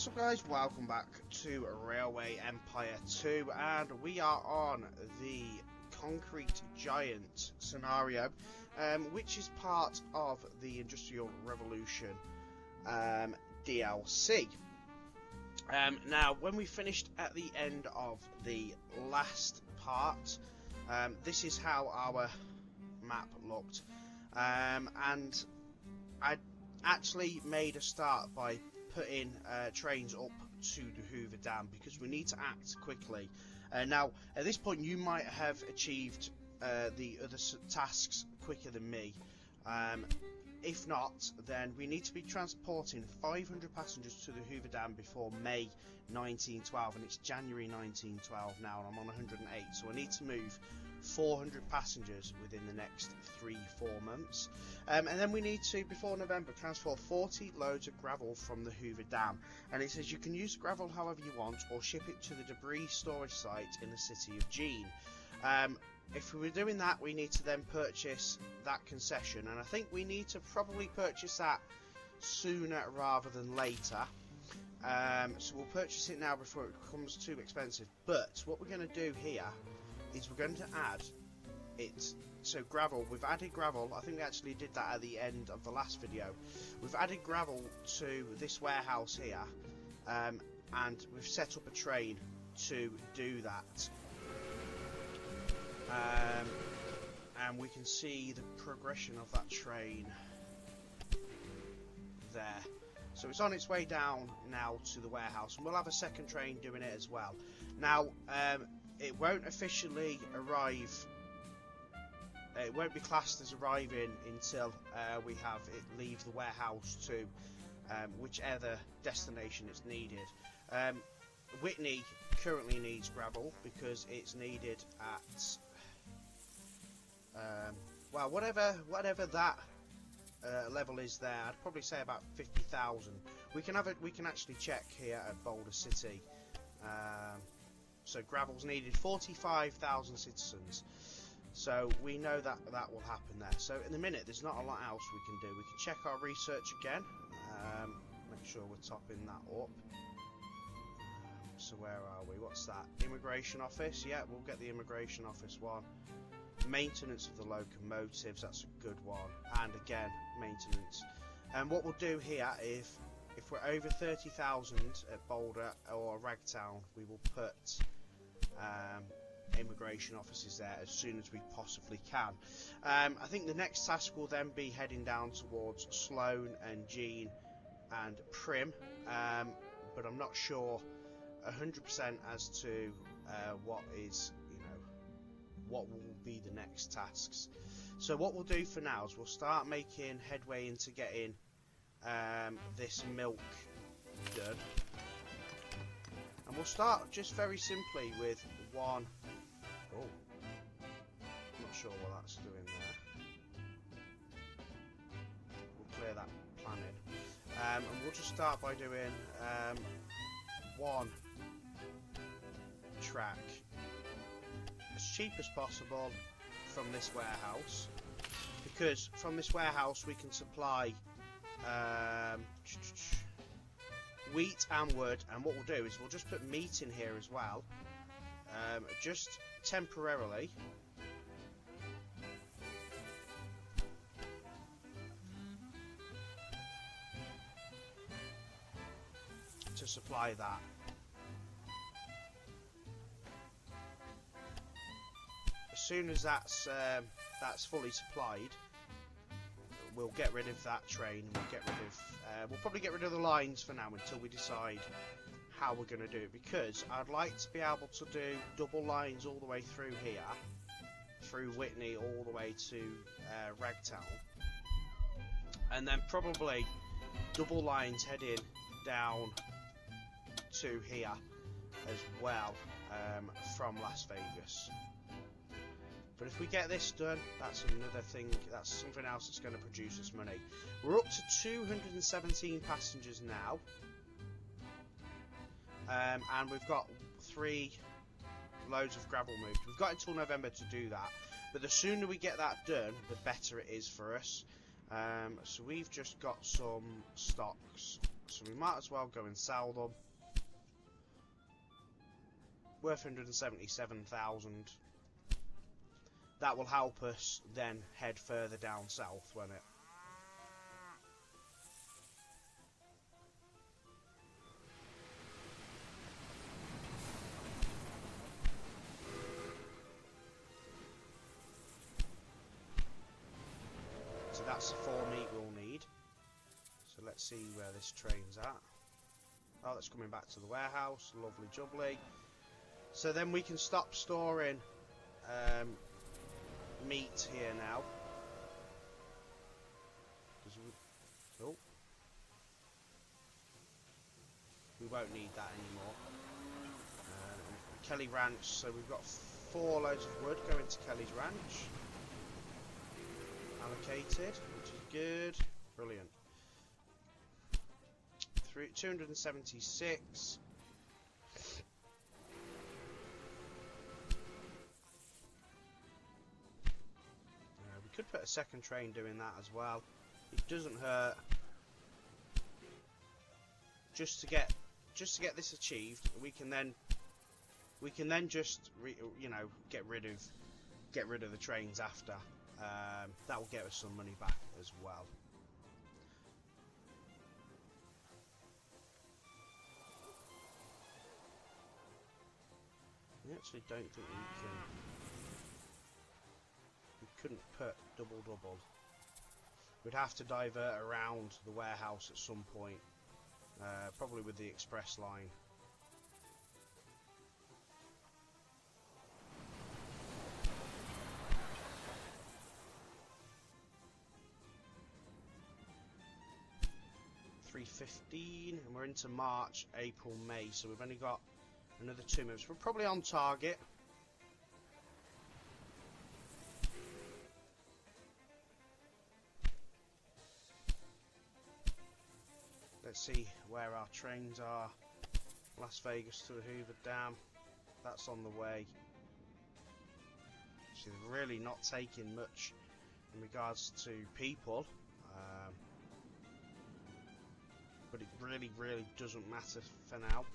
What's up guys, welcome back to Railway Empire 2 and we are on the Concrete Giant scenario, which is part of the Industrial Revolution DLC. Now when we finished at the end of the last part, this is how our map looked, and I actually made a start by putting trains up to the Hoover Dam because we need to act quickly. Now at this point you might have achieved the other tasks quicker than me. If not, then we need to be transporting 500 passengers to the Hoover Dam before May 1912, and it's January 1912 now and I'm on 108, so I need to move 400 passengers within the next 3-4 months. And then we need to, before November, transport 40 loads of gravel from the Hoover Dam, and it says you can use gravel however you want or ship it to the debris storage site in the city of Jean. If we were doing that, we need to then purchase that concession, and I think we need to probably purchase that sooner rather than later. So we'll purchase it now before it becomes too expensive. But what we're going to do here is we're going to add it. So gravel, we've added gravel. I think we actually did that at the end of the last video. We've added gravel to this warehouse here, and we've set up a train to do that. And we can see the progression of that train there. So it's on its way down now to the warehouse, and we'll have a second train doing it as well. Now it won't officially arrive, it won't be classed as arriving until we have it leave the warehouse to whichever destination it's needed. Whitney currently needs gravel because it's needed at well, whatever that level is there. I'd probably say about 50,000. We can actually check here at Boulder City. So gravel's needed 45,000 citizens. So we know that that will happen there. So in the minute, there's not a lot else we can do. We can check our research again. Make sure we're topping that up. So where are we? What's that? Immigration office. Yeah, we'll get the immigration office one. Maintenance of the locomotives, that's a good one. And again, maintenance. And what we'll do here, if we're over 30,000 at Boulder or Ragtown, we will put immigration offices there as soon as we possibly can. I think the next task will then be heading down towards Sloan and Jean and Primm, but I'm not sure 100% as to what is, what will be the next tasks. So what we'll do for now is we'll start making headway into getting this milk done, and we'll start just very simply with one. Oh, I'm not sure what that's doing there. We'll clear that planning, and we'll just start by doing one track as cheap as possible from this warehouse, because from this warehouse we can supply wheat and wood, and what we'll do is we'll just put meat in here as well, just temporarily. To supply that. As soon as that's fully supplied, we'll get rid of that train. We'll probably get rid of the lines for now until we decide how we're going to do it, because I'd like to be able to do double lines all the way through here, through Whitney all the way to Ragtown, and then probably double lines heading down to here as well, from Las Vegas. But if we get this done, that's another thing, that's something else that's going to produce us money. We're up to 217 passengers now, and we've got 3 loads of gravel moved. We've got until November to do that, but the sooner we get that done, the better it is for us. So we've just got some stocks so we might as well go and sell them. Worth 177,000. That will help us then head further down south, won't it? So that's the 4 meat we'll need. So let's see where this train's at. Oh, that's coming back to the warehouse. Lovely jubbly. So then we can stop storing meat here now. Oh. We won't need that anymore. Kelly Ranch, so we've got 4 loads of wood going to Kelly's Ranch. Allocated, which is good. Brilliant. 276. We could put a second train doing that as well. It doesn't hurt. Just to get this achieved, we can then just get rid of the trains after. That will get us some money back as well. I actually don't think we couldn't put double. We'd have to divert around the warehouse at some point, probably with the express line. $3.15, and we're into March, April, May, so we've only got another 2 months. We're probably on target. Let's see where our trains are. Las Vegas to the Hoover Dam. That's on the way. So they're really not taking much in regards to people. But it really doesn't matter for now,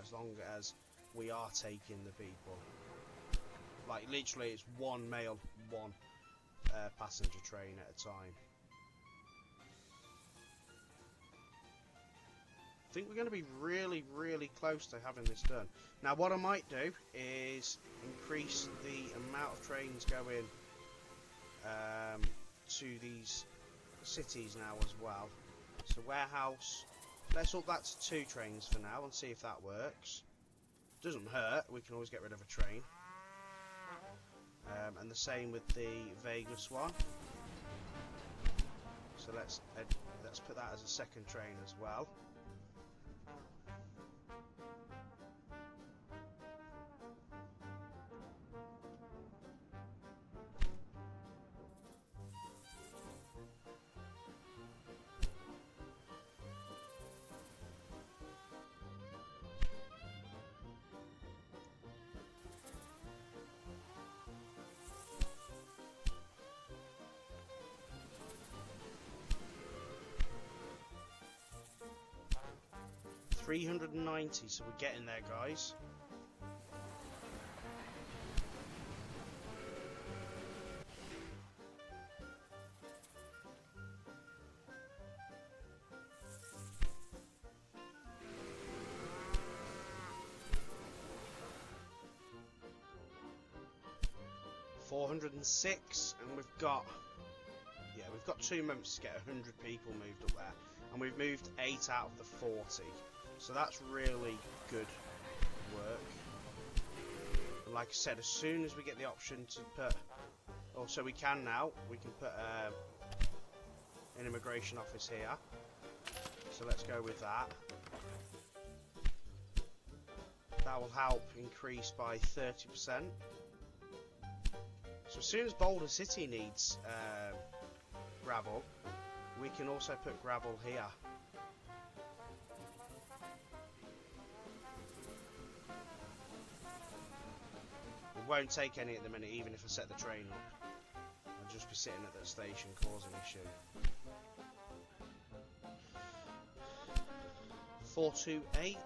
as long as we are taking the people. Like literally it's 1 mail, 1 passenger train at a time. I think we're going to be really close to having this done. Now what I might do is increase the amount of trains going to these cities now as well. So warehouse, let's up that to 2 trains for now and see if that works. Doesn't hurt, we can always get rid of a train. And the same with the Vegas one. So let's put that as a second train as well. $390, so we're getting there, guys. $406, and we've got 2 months to get 100 people moved up there, and we've moved 8 out of the 40. So that's really good work. And like I said, as soon as we get the option to put, also we can put an immigration office here. So let's go with that. That will help increase by 30%. So as soon as Boulder City needs gravel, we can also put gravel here. Won't take any at the minute, even if I set the train up. I'll just be sitting at that station causing issue. 428.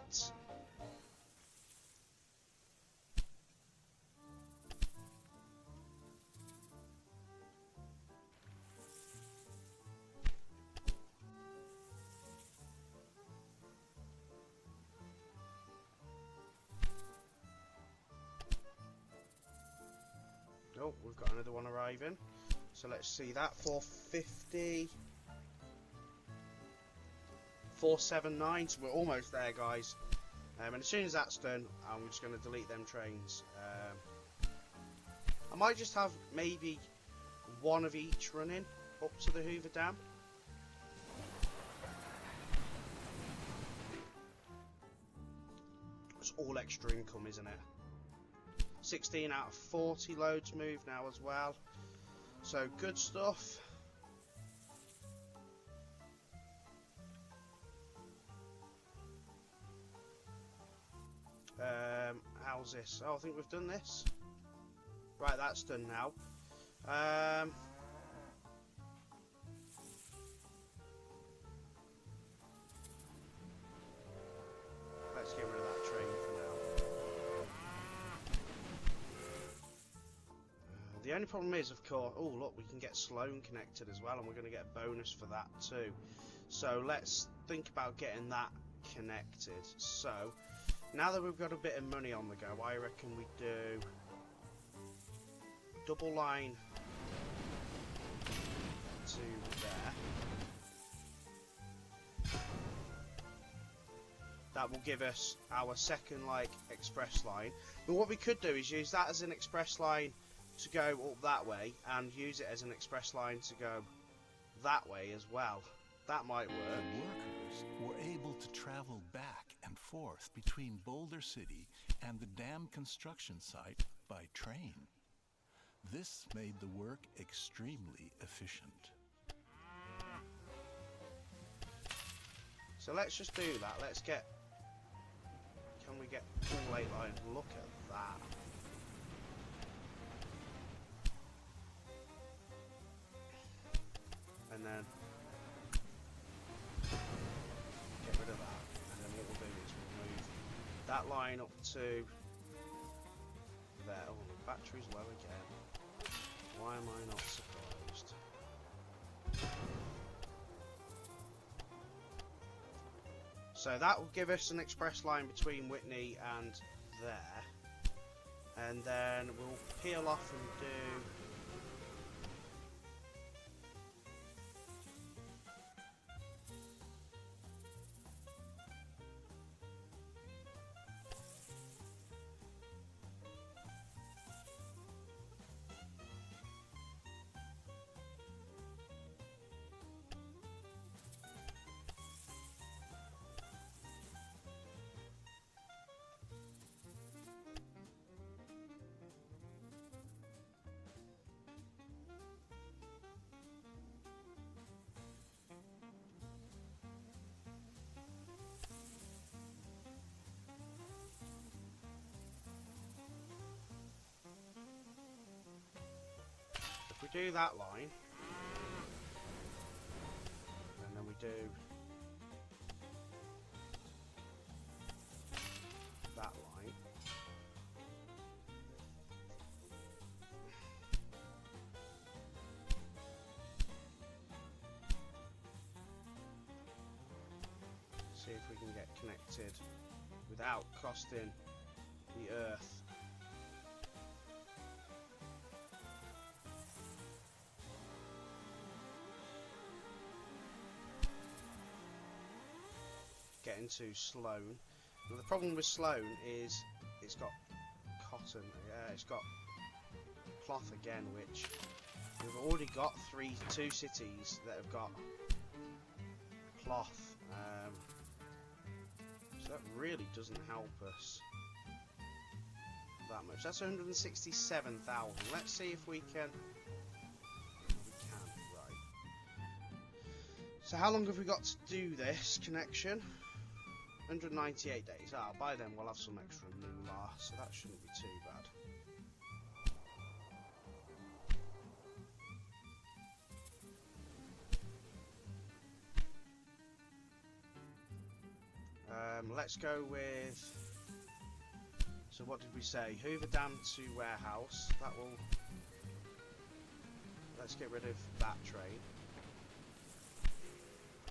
Oh, we've got another one arriving. So let's see that. 450. 479. So we're almost there, guys. And as soon as that's done, I'm just going to delete them trains. I might just have maybe one of each running up to the Hoover Dam. It's all extra income, isn't it? 16 out of 40 loads moved now as well. So good stuff. How's this? Oh, I think we've done this. Right, that's done now. Let's get rid of that train for now. The only problem is, of course, oh look, we can get Sloan connected as well, and we're going to get a bonus for that too. So let's think about getting that connected. So now that we've got a bit of money on the go, I reckon we do double line to there. That will give us our second like express line. But what we could do is use that as an express line to go up that way, and use it as an express line to go that way as well. That might work. The workers were able to travel back and forth between Boulder City and the dam construction site by train. This made the work extremely efficient. So let's just do that. Let's get... Can we get full 8 lines? Look at that. And then get rid of that. And then what we'll do is we'll move that line up to there. Oh, the battery's low again. Why am I not surprised? So that will give us an express line between Whitney and there. And then we'll peel off and do... If we do that line, and then we do that line, see if we can get connected without costing the earth. Getting to Sloan. Now the problem with Sloan is it's got cotton. It's got cloth again, which we've already got two cities that have got cloth. So that really doesn't help us that much. That's 167,000. Let's see if we can. We can, right. So how long have we got to do this connection? 198 days. Ah, by then we'll have some extra moolah, so that shouldn't be too bad. let's go with... So what did we say? Hoover Dam to warehouse. That will... Let's get rid of that train.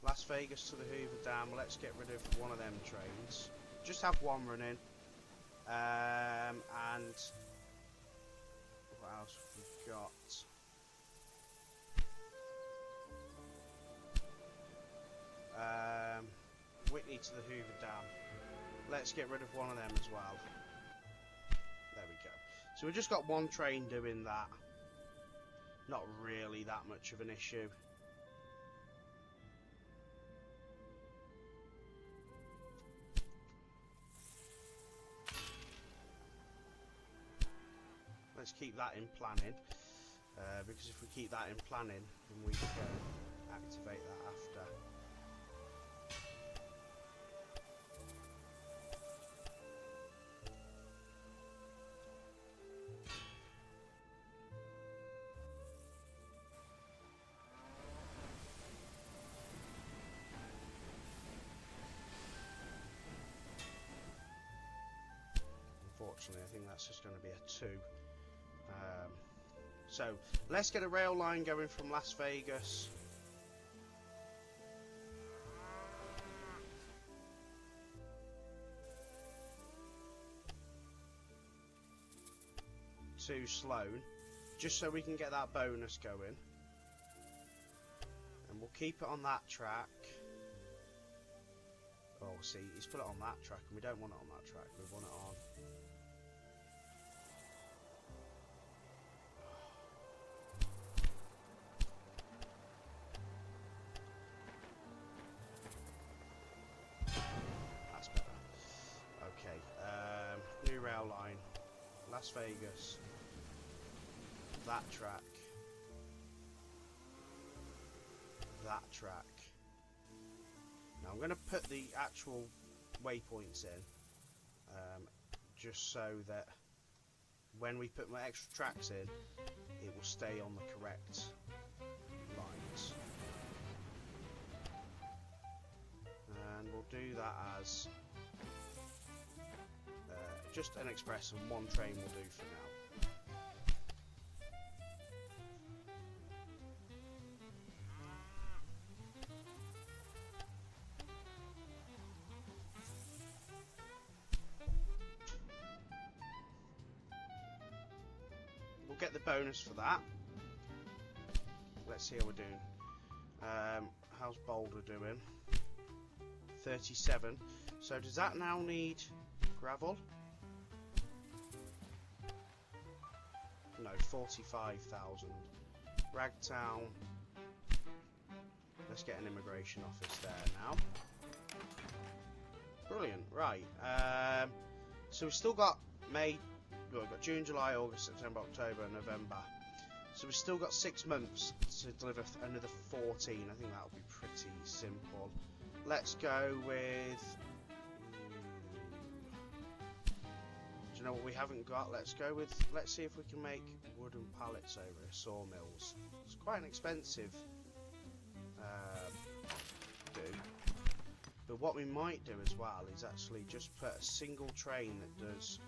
Las Vegas to the Hoover Dam. Let's get rid of one of them trains. Just have one running. And... What else have we got? Whitney to the Hoover Dam. Let's get rid of one of them as well. There we go. So we've just got one train doing that. Not really that much of an issue. Let's keep that in planning. Because if we keep that in planning, then we can activate that after. Unfortunately, I think that's just going to be a 2. So, let's get a rail line going from Las Vegas to Sloan, just so we can get that bonus going. And we'll keep it on that track. Oh, see, he's put it on that track, and we don't want it on that track, we want it on... line, Las Vegas, that track, that track. Now I'm going to put the actual waypoints in, just so that when we put my extra tracks in, it will stay on the correct lines. And we'll do that as just an express, and one train will do for now. We'll get the bonus for that. Let's see how we're doing. How's Boulder doing? 37. So does that now need gravel? No, 45,000. Ragtown. Let's get an immigration office there now. Brilliant. Right. So we've still got May. Well, we've got June, July, August, September, October, November. So we've still got 6 months to deliver another 14. I think that'll be pretty simple. Let's go with... You know what we haven't got? Let's go with... Let's see if we can make wooden pallets over here, sawmills. It's quite an expensive do. But what we might do as well is actually just put a single train that does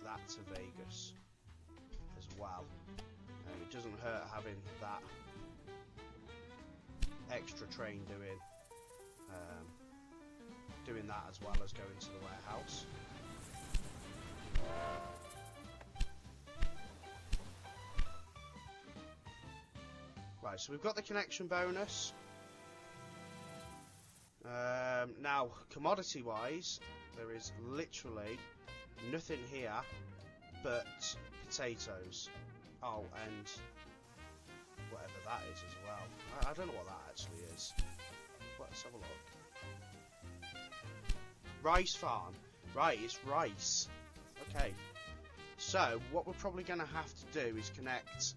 that to Vegas as well. It doesn't hurt having that extra train doing that as well as going to the warehouse. Right, so we've got the connection bonus. Now, commodity wise, there is literally nothing here but potatoes. Oh, and whatever that is as well. I don't know what that actually is. Let's have a look. Rice farm. Right, it's rice. Okay. So, what we're probably going to have to do is connect...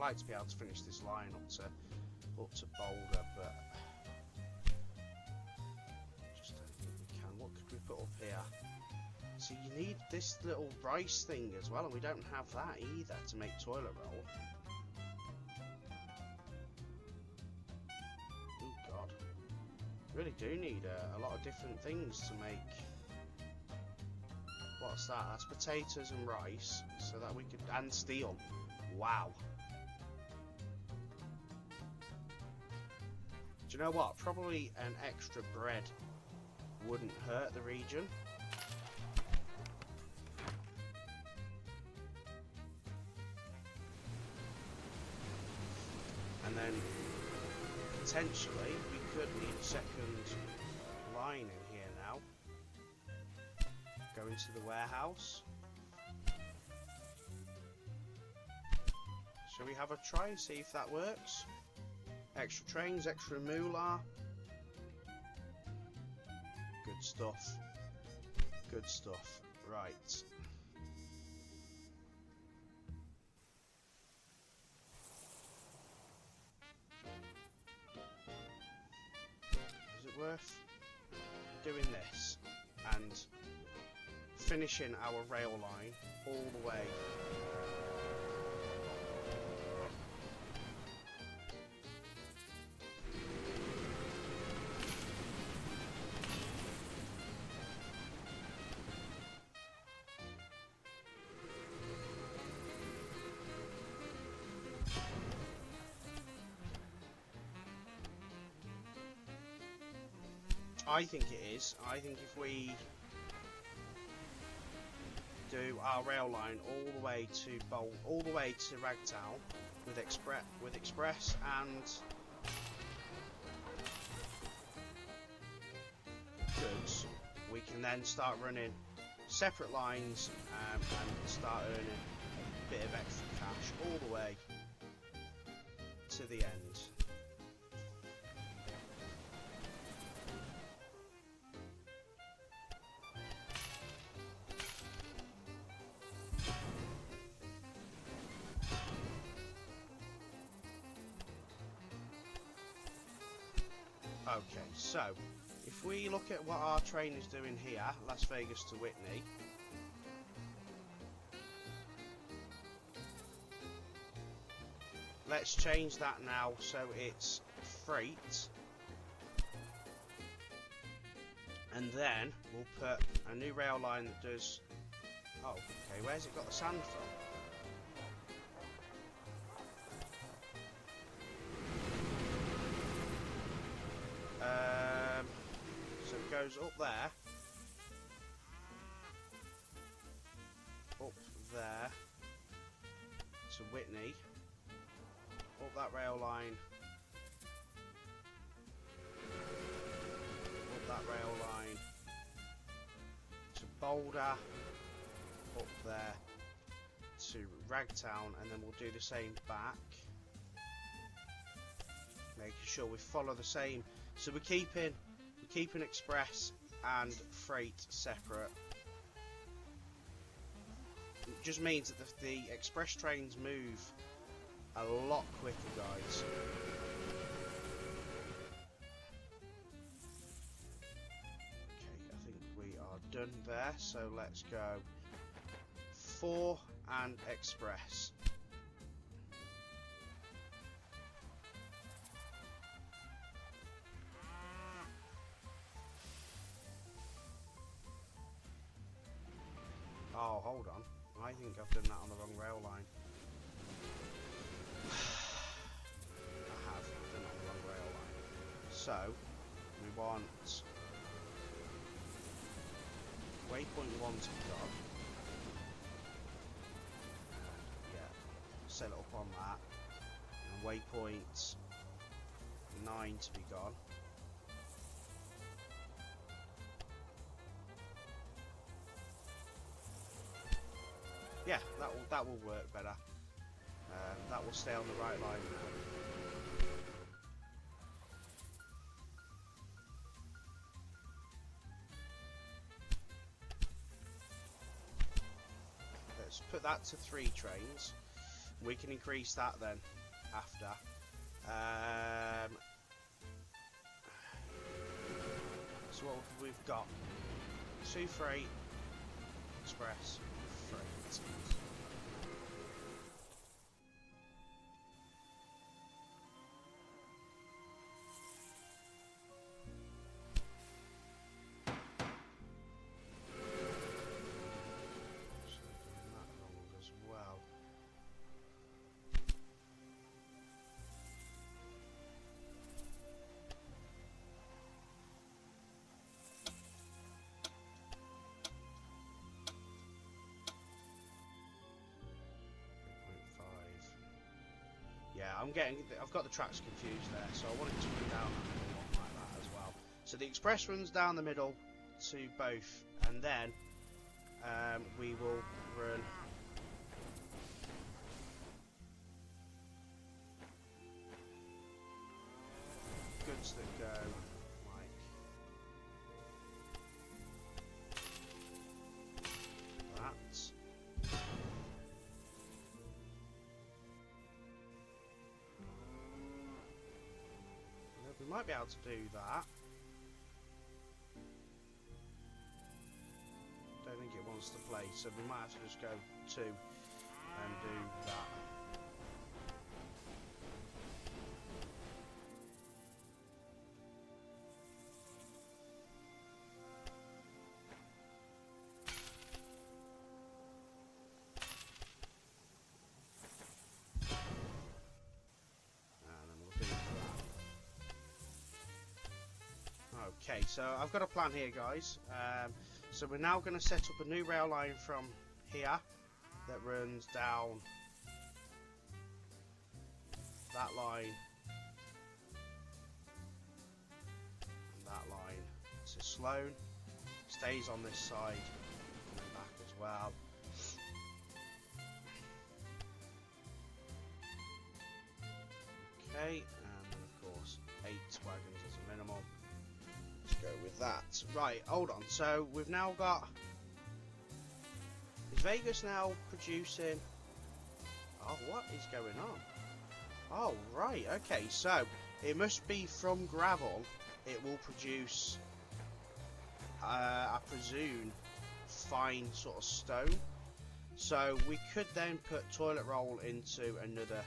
like to be able to finish this line up to Boulder, but just don't think we can. What could we put up here? So you need this little rice thing as well, and we don't have that either to make toilet roll. Oh god, really do need a lot of different things to make. What's that? That's potatoes and rice, so that we could, and steel. Wow. Do you know what? Probably an extra bread wouldn't hurt the region. And then potentially we could need a second line in here now. Go into the warehouse. Shall we have a try and see if that works? Extra trains, extra moolah. Good stuff. Good stuff. Right. Does it worth doing this and finishing our rail line all the way? I think it is. I think if we do our rail line all the way to Ragtown with express and goods, we can then start running separate lines and start earning a bit of extra cash all the way to the end. Okay, so if we look at what our train is doing here, Las Vegas to Whitney, let's change that now so it's freight, and then we'll put a new rail line that does. Oh, okay, where's it got the sand from? So it goes up there, to Whitney, up that rail line, up that rail line, to Boulder, up there, to Ragtown, and then we'll do the same back, making sure we follow the same. So we're keeping express and freight separate. It just means that the express trains move a lot quicker, guys. Okay, I think we are done there, so let's go 4 and express. Oh, hold on. I think I've done that on the wrong rail line. I have done it on the wrong rail line. So, we want waypoint 1 to be gone. Yeah, set it up on that. And waypoint 9 to be gone. Yeah, that will work better. That will stay on the right line now. Let's put that to 3 trains. we can increase that then after. So what we've got, 2 freight, express, freight. Yeah, I've got the tracks confused there, so I want it to run down the middle one like that as well. So the express runs down the middle to both, and then we will run goods that go like that. We might be able to do that. Don't think it wants to play, so we might have to just go 2 and do that. Okay, so I've got a plan here, guys. So we're now going to set up a new rail line from here that runs down that line and that line to Sloan. Stays on this side and then back as well. Okay, and then of course 8 wagons as a minimum. Go with that. Right, hold on. So we've now got. Is Vegas now producing? Oh, what is going on? Oh, right. Okay, so it must be from gravel. It will produce, I presume, fine sort of stone. So we could then put toilet roll into another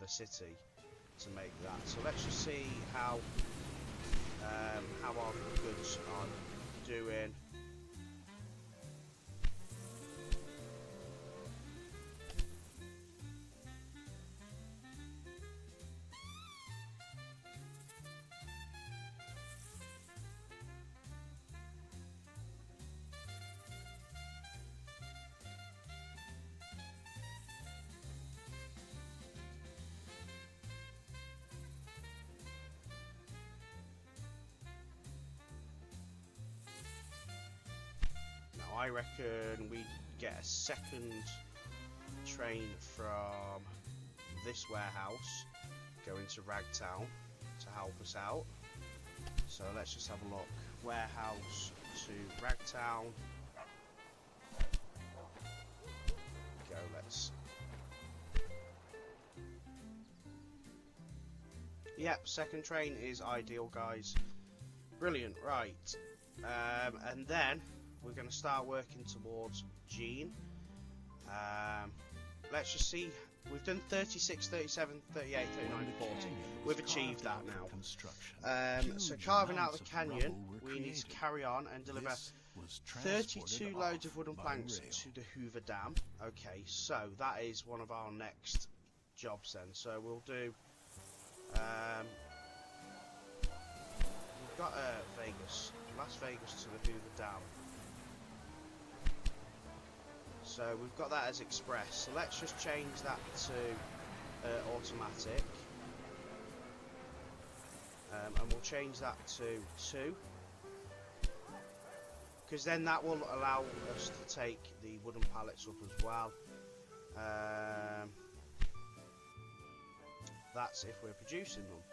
city to make that. So let's just see how our goods are doing. I reckon we get a second train from this warehouse going to Ragtown to help us out. So let's just have a look. Warehouse to Ragtown. Go, let's. Yep, second train is ideal, guys. Brilliant, right. And then we're going to start working towards Gene. Let's just see. We've done 36, 37, 38, 39, 40. We've achieved that now. So carving out the canyon, we need to carry on and deliver 32 loads of wooden planks to the Hoover Dam. Okay, so that is one of our next jobs then. So we'll do. We've got Vegas, Las Vegas to the Hoover Dam. So we've got that as express. So let's just change that to automatic. And we'll change that to 2. Because then that will allow us to take the wooden pallets up as well. That's if we're producing them.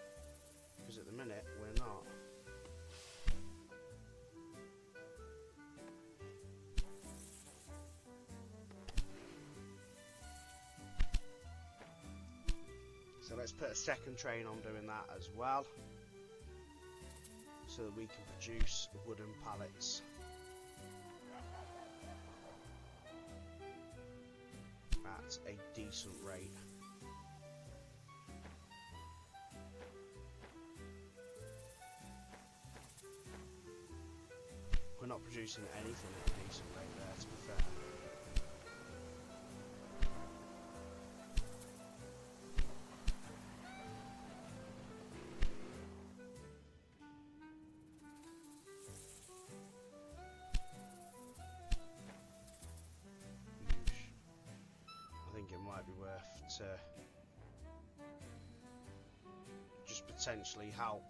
Because at the minute we're not. let's put a second train on doing that as well, so that we can produce wooden pallets. At a decent rate. We're not producing anything at a decent rate there, to be fair. I think it might be worth to just potentially help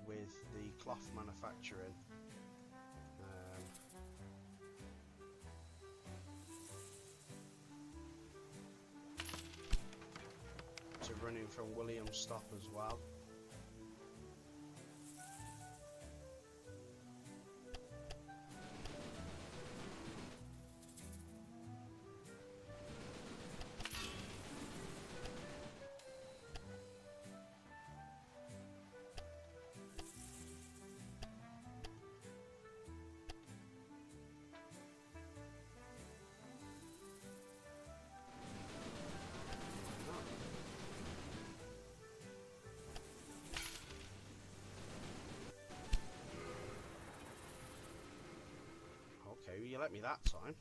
with the cloth manufacturing. To running from Williams Stop as well. Okay, you let me that time.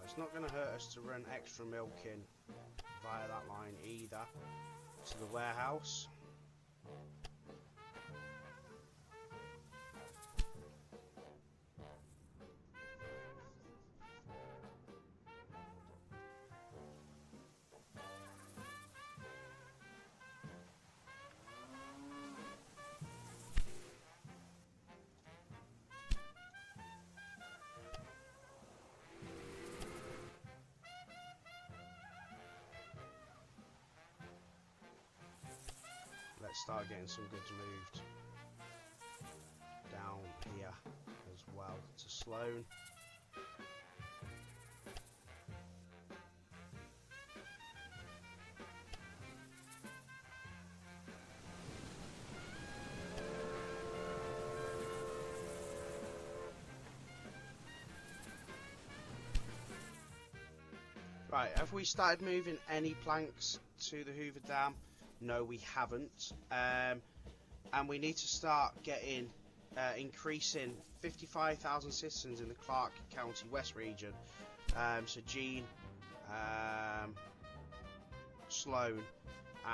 It's not going to hurt us to run extra milk in via that line either to the warehouse. Let's start getting some goods moved down here as well to Sloan. Right, have we started moving any planks to the Hoover Dam? No, we haven't, and we need to start getting increasing 55,000 citizens in the Clark County West region. So Jean, Sloan,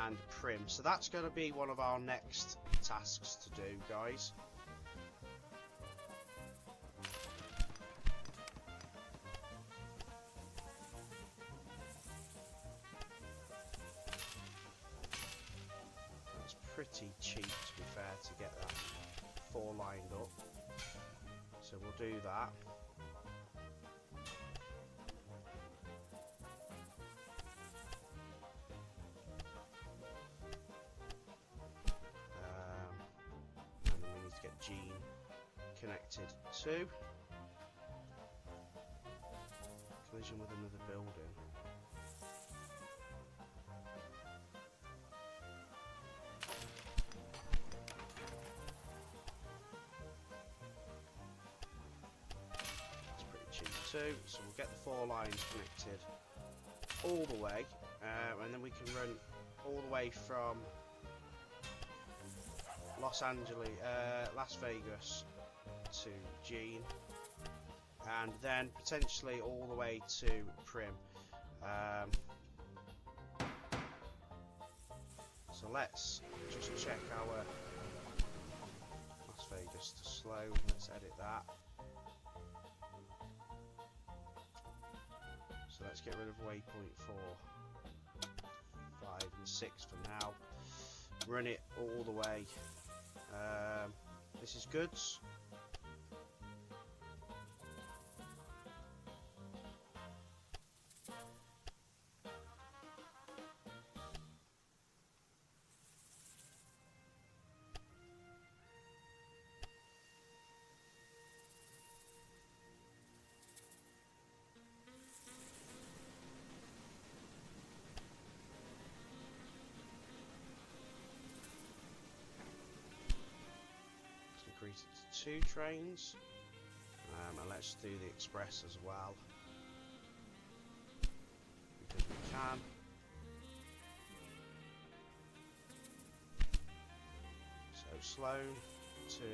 and Primm. So that's going to be one of our next tasks to do, guys. Pretty cheap, to be fair, to get that 4 lined up, so we'll do that. And then we need to get Jean connected to. Collision with another building. So we'll get the 4 lines connected all the way, and then we can run all the way from Las Vegas to Jean, and then potentially all the way to Primm. So let's just check our Las Vegas to Sloan. Let's edit that. So let's get rid of waypoint 4, 5 and 6 for now. Run it all the way. This is goods. Increase it to 2 trains, and let's do the express as well because we can. So Sloan to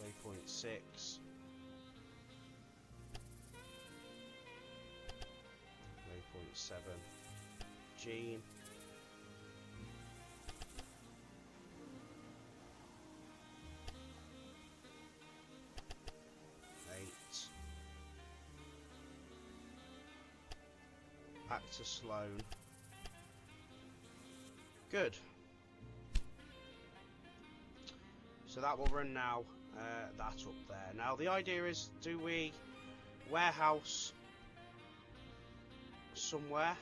waypoint 6, waypoint 7, Gene. Back to Sloan. Good. So that will run now. That up there. Now the idea is, do we warehouse somewhere?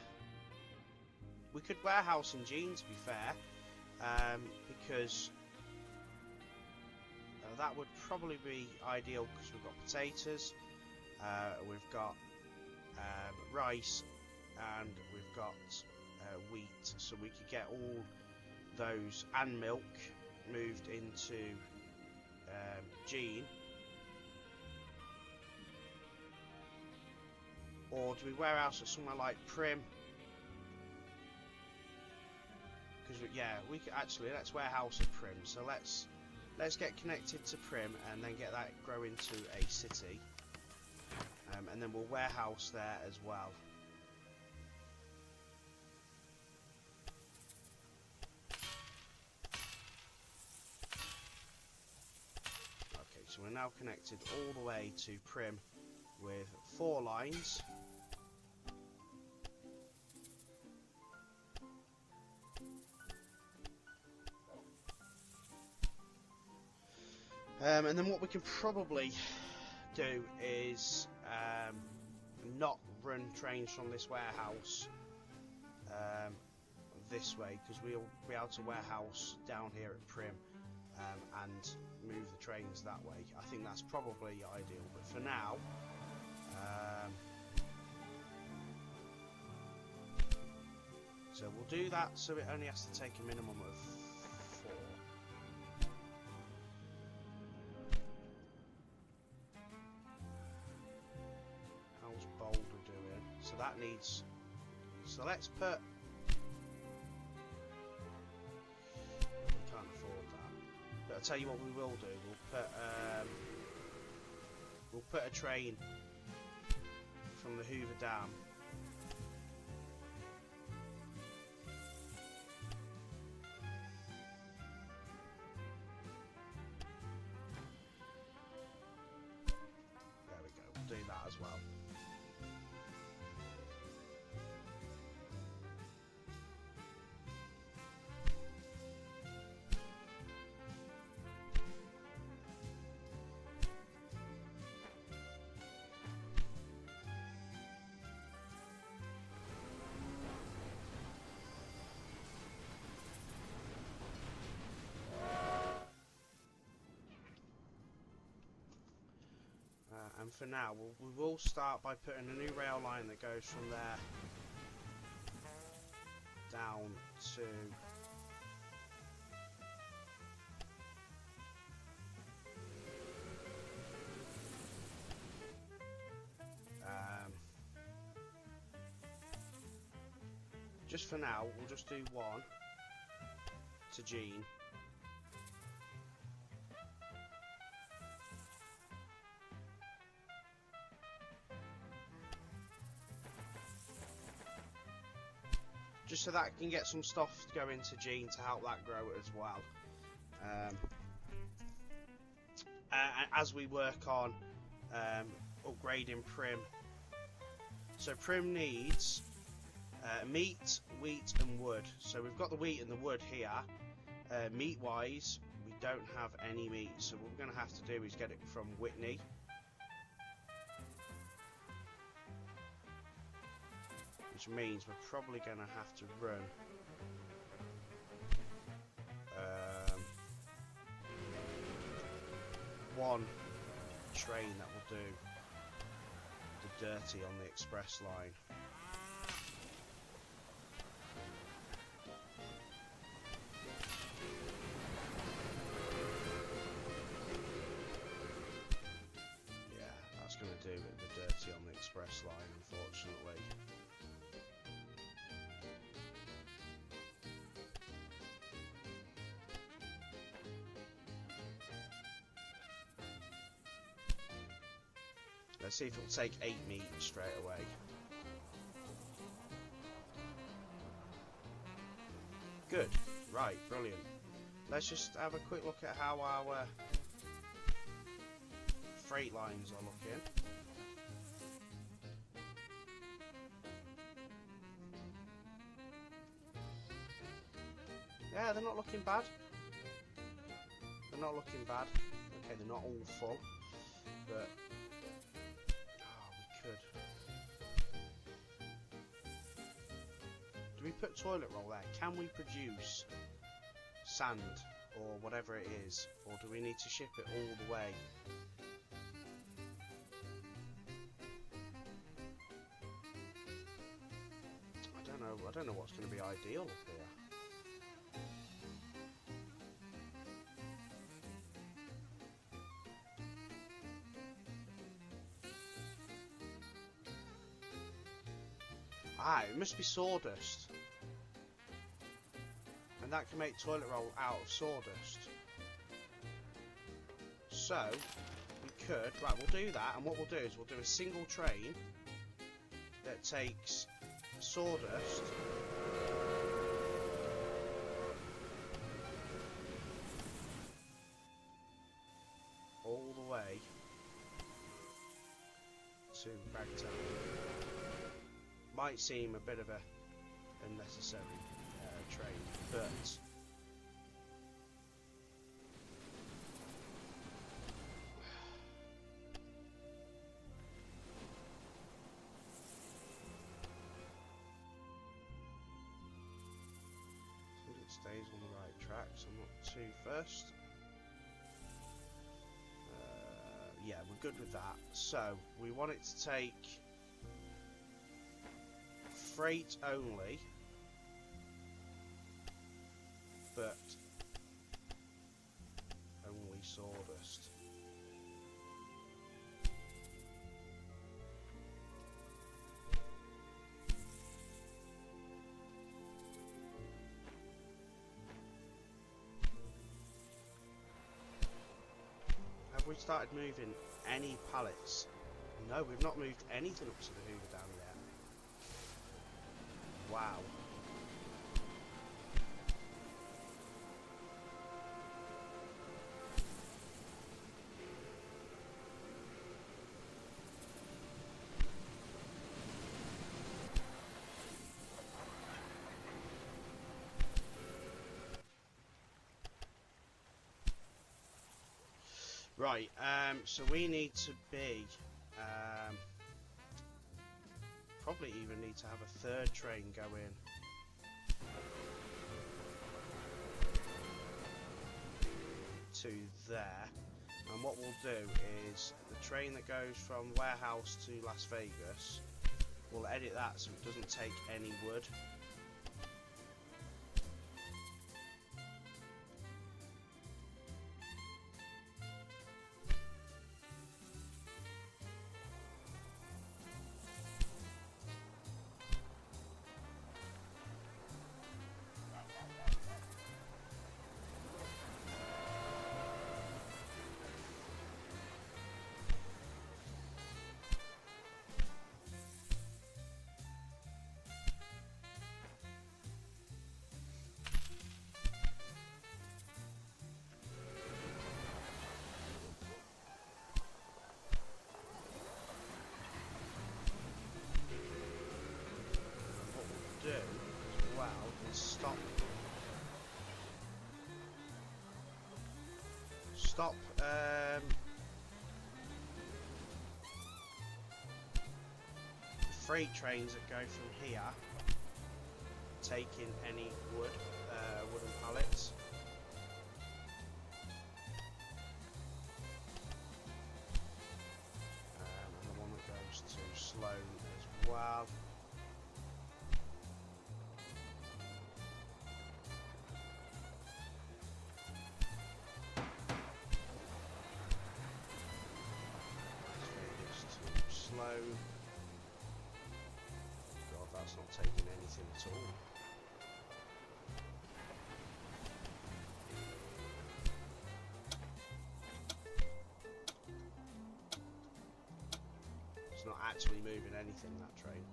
We could warehouse in Gene, to be fair, because that would probably be ideal because we've got potatoes, we've got rice, and we've got wheat, so we could get all those and milk moved into Gene. Or do we warehouse at somewhere like Primm? Because yeah, we could actually, let's warehouse at Primm. So let's get connected to Primm and then get that grow into a city, and then we'll warehouse there as well. So we're now connected all the way to Primm with 4 lines. And then what we can probably do is not run trains from this warehouse this way, because we'll be able to warehouse down here at Primm. And move the trains that way. I think that's probably ideal, but for now, so we'll do that so it only has to take a minimum of 4. How's Boulder doing? So that needs, so let's put, I'll tell you what we will do. We'll put a train from the Hoover Dam there we go. We'll do that as well. And for now, we will start by putting a new rail line that goes from there down to just for now, we'll just do 1 to Gene. just so that I can get some stuff to go into Gene to help that grow as well. As we work on upgrading Primm. So Primm needs meat, wheat and wood. So we've got the wheat and the wood here. Meat wise, we don't have any meat, so what we're going to have to do is get it from Whitney. Which means we're probably going to have to run one train that will do the dirty on the express line. Yeah, that's going to do the dirty on the express line, unfortunately. Let's see if it'll take 8 meat straight away. Good. Right, brilliant. Let's just have a quick look at how our freight lines are looking. Yeah, they're not looking bad. They're not looking bad. Okay, they're not all full, but do we put toilet roll there? Can we produce sand or whatever it is, or do we need to ship it all the way? I don't know what's going to be ideal up here. Ah, it must be sawdust. And that can make toilet roll out of sawdust. So, we could... Right, we'll do that, and what we'll do is we'll do a single train that takes sawdust all the way to Ragtown. Might seem a bit of a unnecessary train, but it stays on the right track, so I'm not too fussed. Yeah, we're good with that. So we want it to take freight only, but only sawdust. Have we started moving any pallets? No, we've not moved anything up to the Hoover Dam yet. Wow. Right, so we need to be probably even need to have a third train go in. To there, and what we'll do is the train that goes from warehouse to Las Vegas, we'll edit that so it doesn't take any wood. stop freight trains that go from here taking any wooden pallets. And the one that goes to Sloan as well. Sloan. God, that's not taking anything at all. It's not actually moving anything, that train.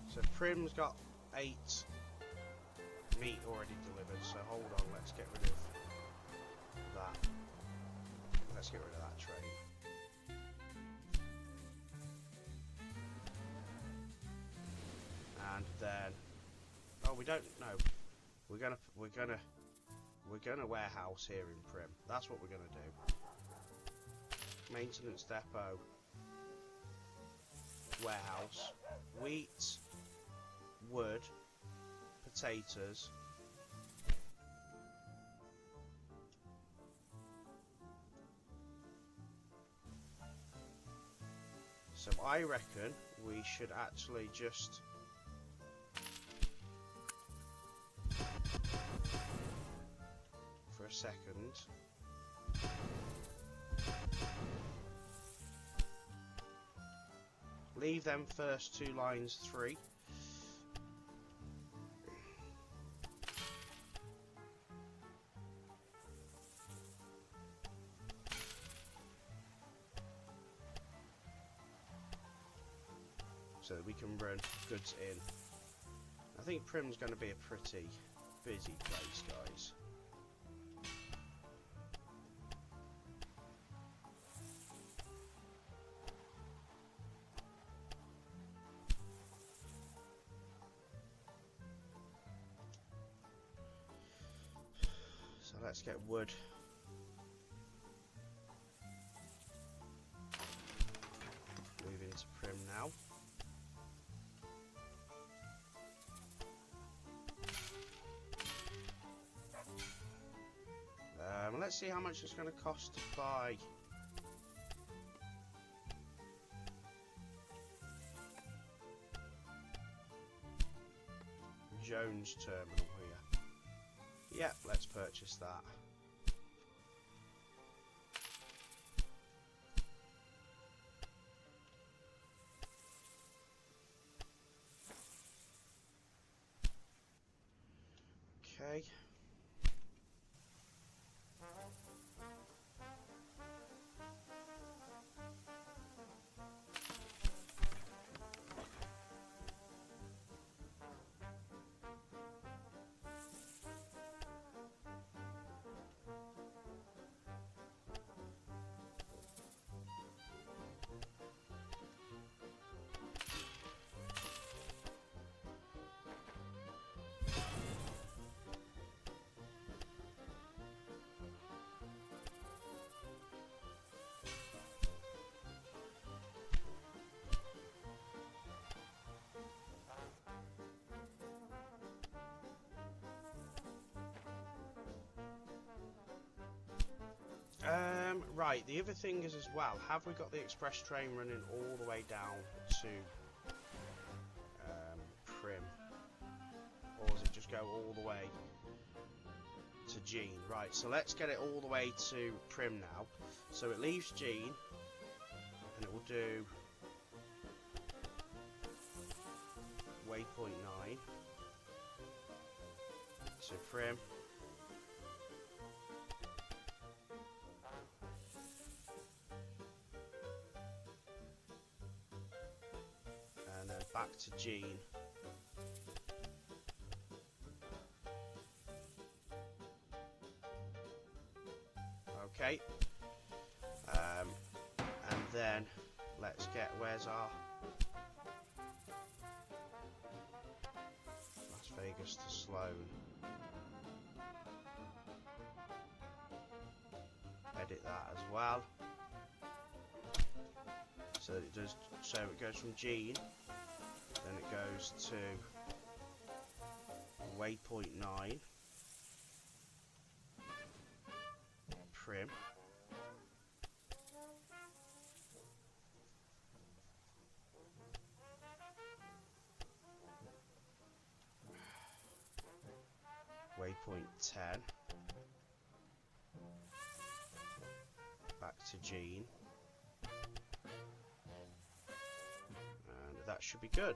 So Primm's got 8 meat already delivered, so hold on, let's get rid of that. Let's get rid of that train. And then, oh, we don't know. We're gonna warehouse here in Primm. That's what we're gonna do. Maintenance depot, warehouse, wheat, wood, potatoes. So I reckon we should actually just for a second leave them first 2 lines 3. So that we can run goods in. I think Primm's going to be a pretty busy place, guys. So let's get wood. Move into Primm now. Let's see how much it's going to cost to buy Jones terminal here. Yep, let's purchase that. Okay. Right, the other thing is as well, have we got the express train running all the way down to Primm? Or does it just go all the way to Jean? Right, so let's get it all the way to Primm now. So it leaves Jean, and it will do waypoint 9 to Primm. Back to Jean. Okay. And then let's get, where's our Las Vegas Vegas to Sloan. Edit that as well. So it does. So it goes from Jean, then it goes to waypoint 9, Primm, waypoint 10, back to Jean, and that should be good.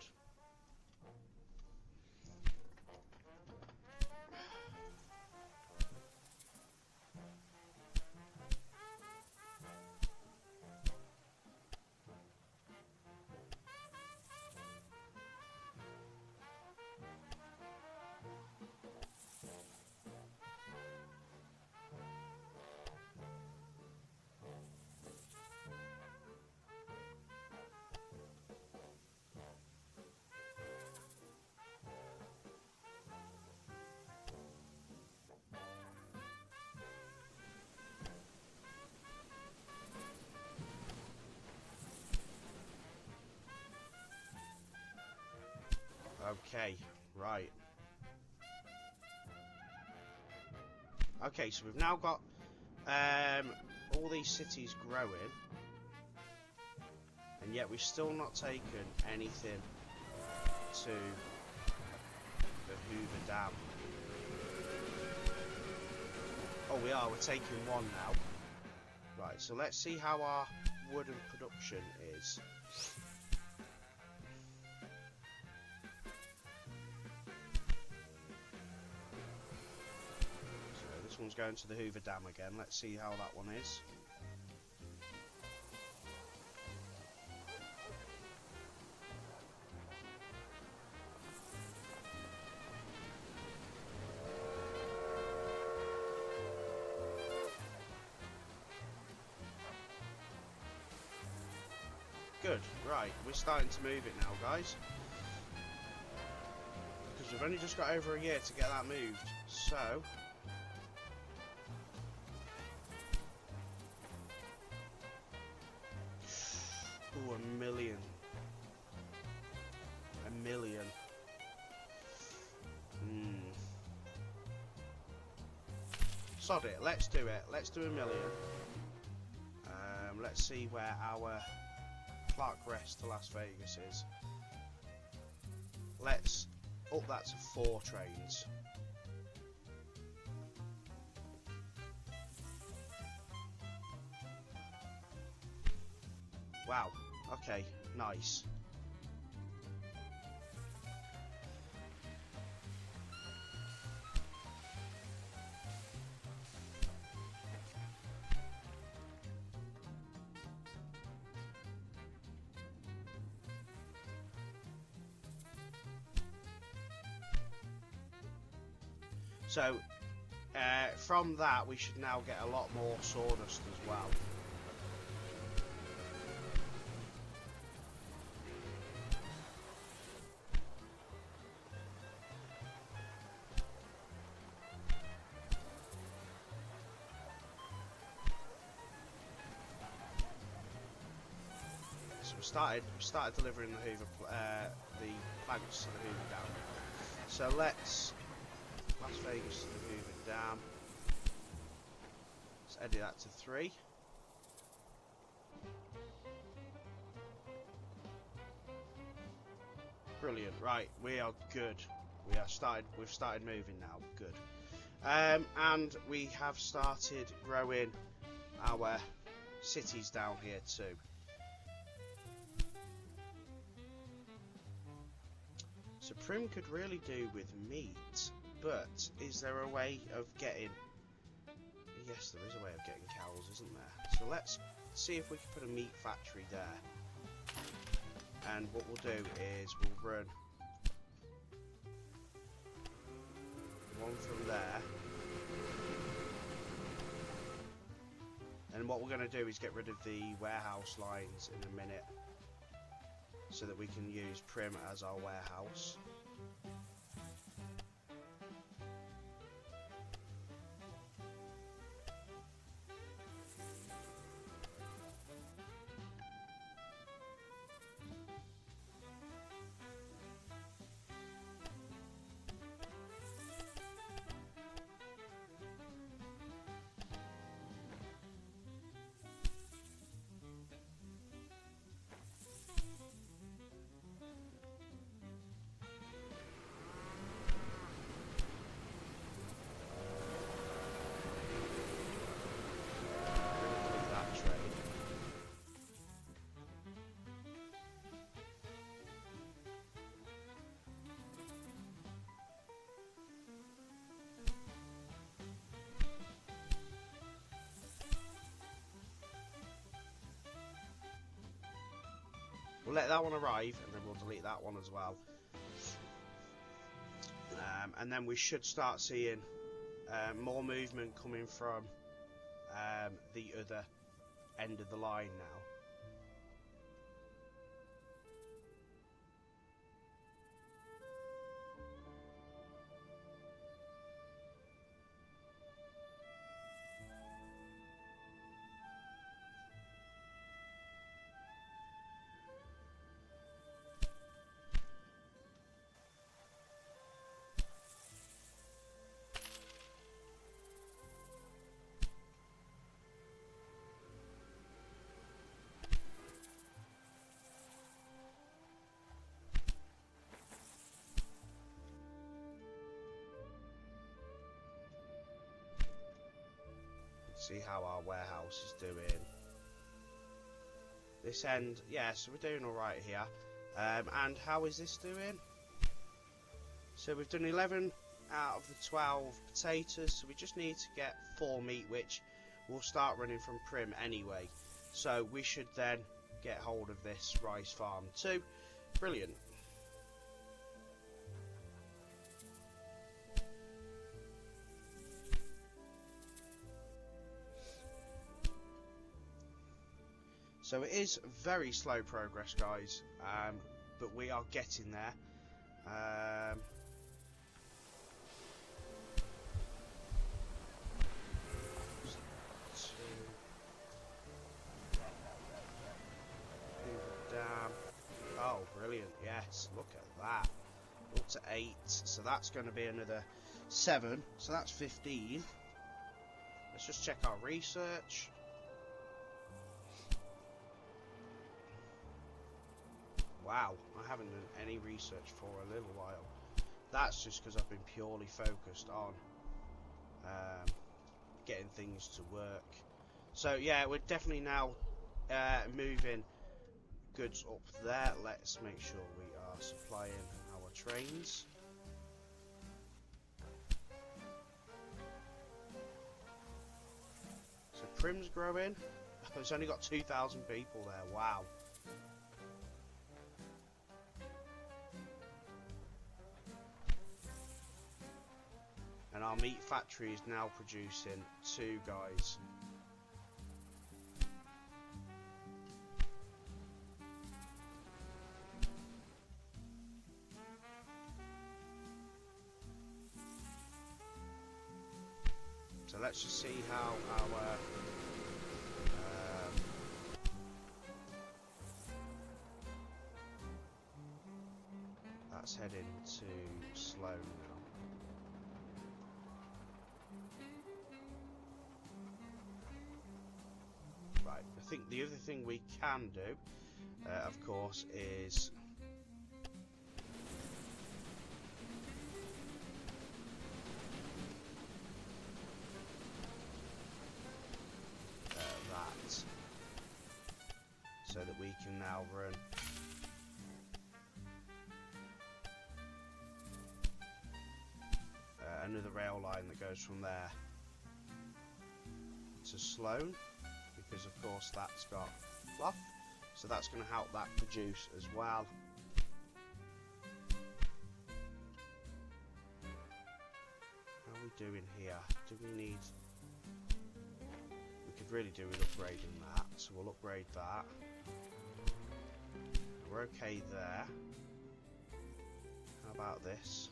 Okay, right. Okay, so we've now got all these cities growing, and yet we've still not taken anything to the Hoover Dam. Oh, we are. We're taking one now. Right, so let's see how our wooden production is. This one's going to the Hoover Dam again. Let's see how that one is. Good, right, we're starting to move it now, guys. Because we've only just got over a year to get that moved, so... Ooh, a million. A million. Sod it, let's do it. Let's do a million. Let's see where our Clark Rest to Las Vegas is. Let's up that to 4 trains. Wow, okay, nice. So, from that we should now get a lot more sawdust as well. So we started delivering the wagons to the Hoover Dam. So let's Las Vegas to the Hoover Dam. Let's edit that to 3. Brilliant. Right, we are good. We've started moving now. Good. And we have started growing our cities down here too. So Primm could really do with meat, but is there a way of getting... Yes, there is a way of getting cows, isn't there? So let's see if we can put a meat factory there. And what we'll do is we'll run one from there. And what we're going to do is get rid of the warehouse lines in a minute, so that we can use Primm as our warehouse. let that one arrive, and then we'll delete that one as well. And then we should start seeing more movement coming from the other end of the line now. See how our warehouse is doing. This end, yeah, so we're doing alright here. And how is this doing? So we've done 11 out of the 12 potatoes, so we just need to get 4 meat, which we'll start running from Primm anyway. So we should then get hold of this rice farm too. Brilliant. So it is very slow progress, guys, but we are getting there. Hoover Dam. Oh, brilliant! Yes, look at that. Up to 8, so that's going to be another 7. So that's 15. Let's just check our research. Wow, I haven't done any research for a little while. That's just because I've been purely focused on getting things to work. So yeah, we're definitely now moving goods up there. Let's make sure we are supplying our trains. So Primm's growing. It's only got 2,000 people there. Wow. And our meat factory is now producing 2 guys. So let's just see how our that's heading to Sloan now. Right, I think the other thing we can do, of course, is that, so that we can now run another rail line that goes from there to Sloan, because of course that's got cloth, so that's going to help that produce as well. How are we doing here? Do we need... we could really do with upgrading that, so we'll upgrade that. We're okay there. How about this?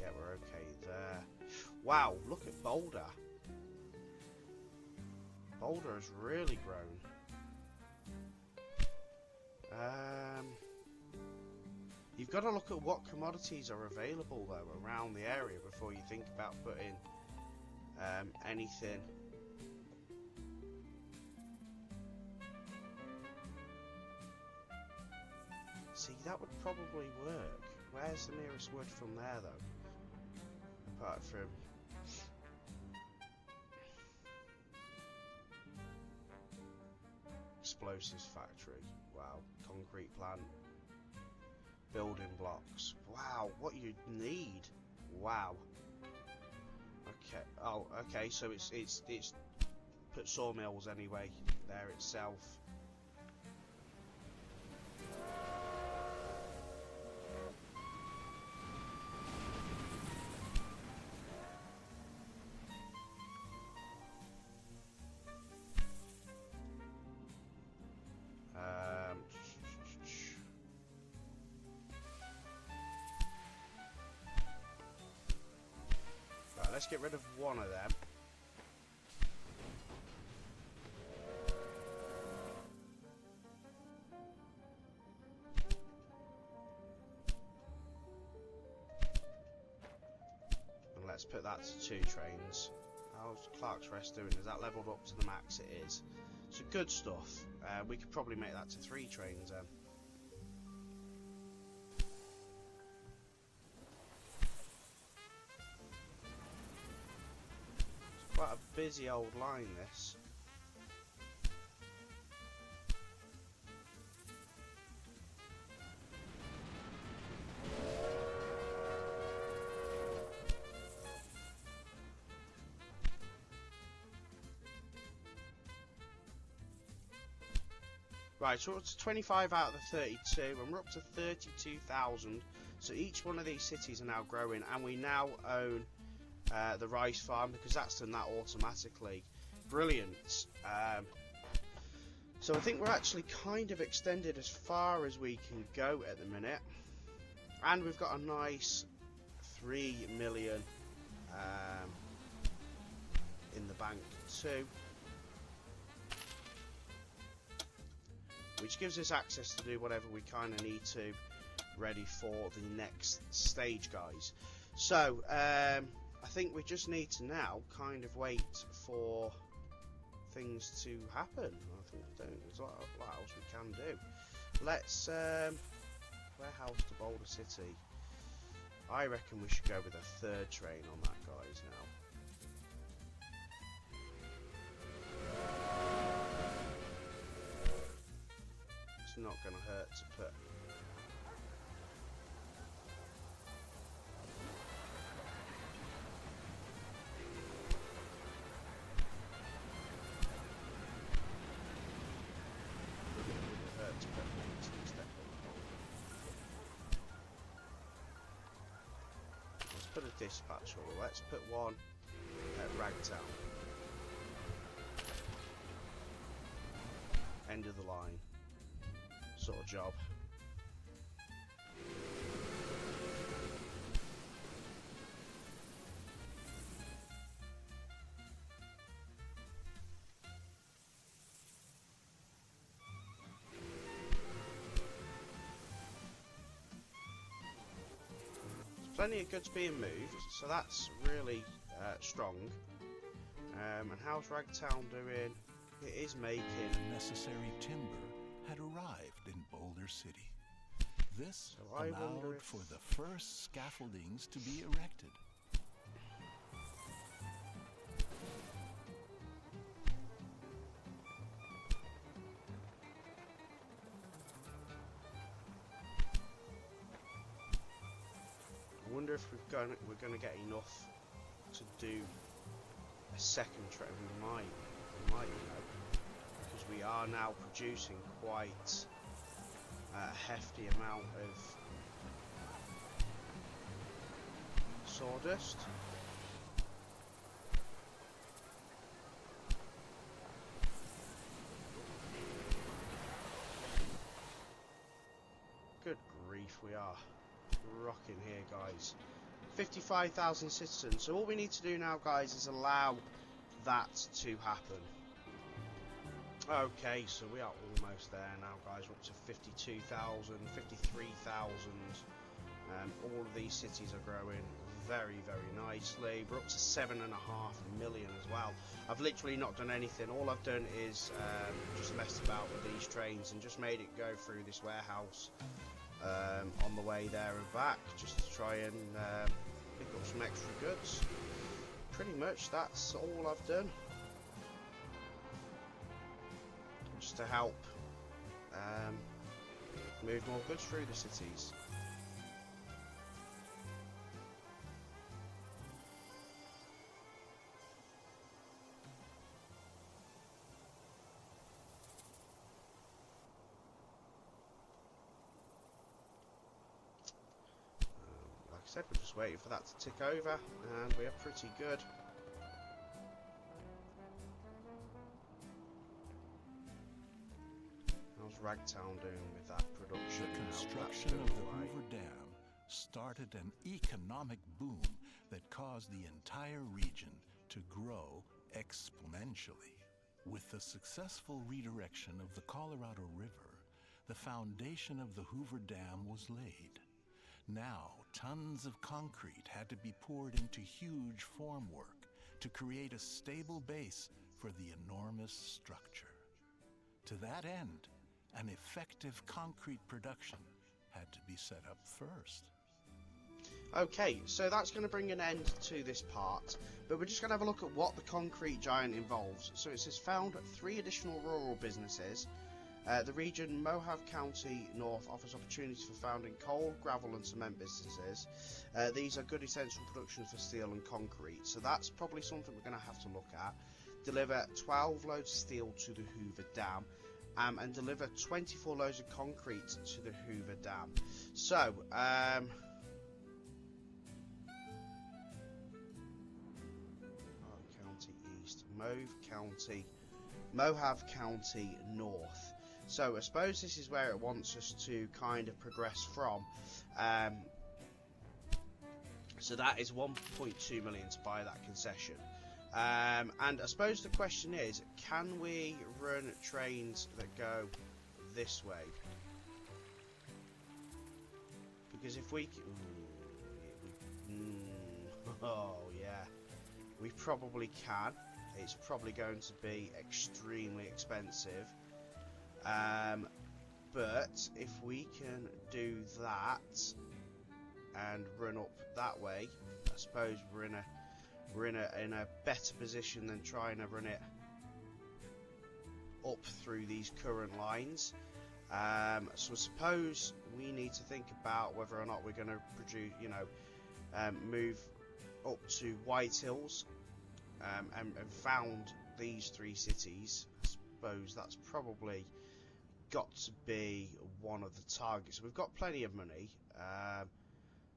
Yeah, we're okay there. Wow, look at Boulder. Boulder has really grown. You've got to look at what commodities are available though around the area before you think about putting anything. See, that would probably work. Where's the nearest wood from there though? Apart from explosives factory. Wow. Concrete plant. Building blocks. Wow, what you need. Wow. Okay. Oh, okay, so it's put sawmills anyway there itself. let's get rid of one of them. And let's put that to 2 trains. How's Clark's Rest doing? Is that leveled up to the max? It is. So good stuff. We could probably make that to 3 trains then. It's quite a busy old line, this. Right, so we're up to 25 out of the 32, and we're up to 32,000. So each one of these cities are now growing, and we now own the rice farm because that's done that automatically. Brilliant. So I think we're actually kind of extended as far as we can go at the minute, and we've got a nice 3 million in the bank too, which gives us access to do whatever we kind of need to, ready for the next stage, guys. So I think we just need to now kind of wait for things to happen. I think there's a lot else we can do. Let's warehouse to Boulder City. I reckon we should go with a 3rd train on that, guys, now. It's not going to hurt to put let's put a dispatch order. Let's put one at Ragtown. End of the line sort of job. There's plenty of goods being moved, so that's really strong. And how's Ragtown doing? It is making the necessary timber had arrived in Boulder City. This allowed for the first scaffoldings to be erected. I wonder if we're going to get enough to do a 2nd train. We might, you know. We are now producing quite a hefty amount of sawdust. Good grief, we are rocking here, guys. 55,000 citizens. So all we need to do now, guys, is allow that to happen. Okay, so we are almost there now, guys. We're up to 52,000, 53,000. All of these cities are growing very, very nicely. We're up to 7.5 million as well. I've literally not done anything. All I've done is just messed about with these trains and just made it go through this warehouse on the way there and back, just to try and pick up some extra goods. Pretty much that's all I've done. Just to help move more goods through the cities. Like I said, we're just waiting for that to tick over, and we are pretty good. Ragtown doing with that production? The construction of the Hoover Dam started an economic boom that caused the entire region to grow exponentially. With the successful redirection of the Colorado River, the foundation of the Hoover Dam was laid. Now, tons of concrete had to be poured into huge formwork to create a stable base for the enormous structure. To that end, an effective concrete production had to be set up first. Okay, so that's going to bring an end to this part, but we're just going to have a look at what the concrete giant involves. So it says found 3 additional rural businesses. The region Mohave County North offers opportunities for founding coal, gravel and cement businesses. These are good essential productions for steel and concrete, so that's probably something we're going to have to look at. Deliver 12 loads of steel to the Hoover Dam, and deliver 24 loads of concrete to the Hoover Dam. So, County East, Mohave County North. So I suppose this is where it wants us to kind of progress from. So that is 1.2 million to buy that concession. And I suppose the question is, can we run trains that go this way? Because if we... oh yeah, we probably can. It's probably going to be extremely expensive. But if we can do that and run up that way, I suppose we're in a better position than trying to run it up through these current lines. So I suppose we need to think about whether or not we're going to produce, move up to White Hills and found these 3 cities. I suppose that's probably got to be one of the targets. We've got plenty of money,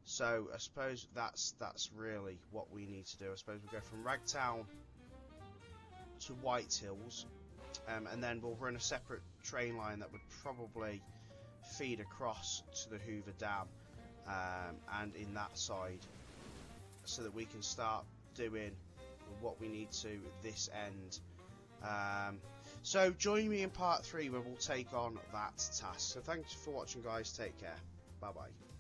so I suppose that's really what we need to do. I suppose we go from Ragtown to White Hills, and then we'll run a separate train line that would probably feed across to the Hoover Dam and in that side, so that we can start doing what we need to this end. So join me in part 3 where we'll take on that task. So thanks for watching, guys. Take care. Bye bye.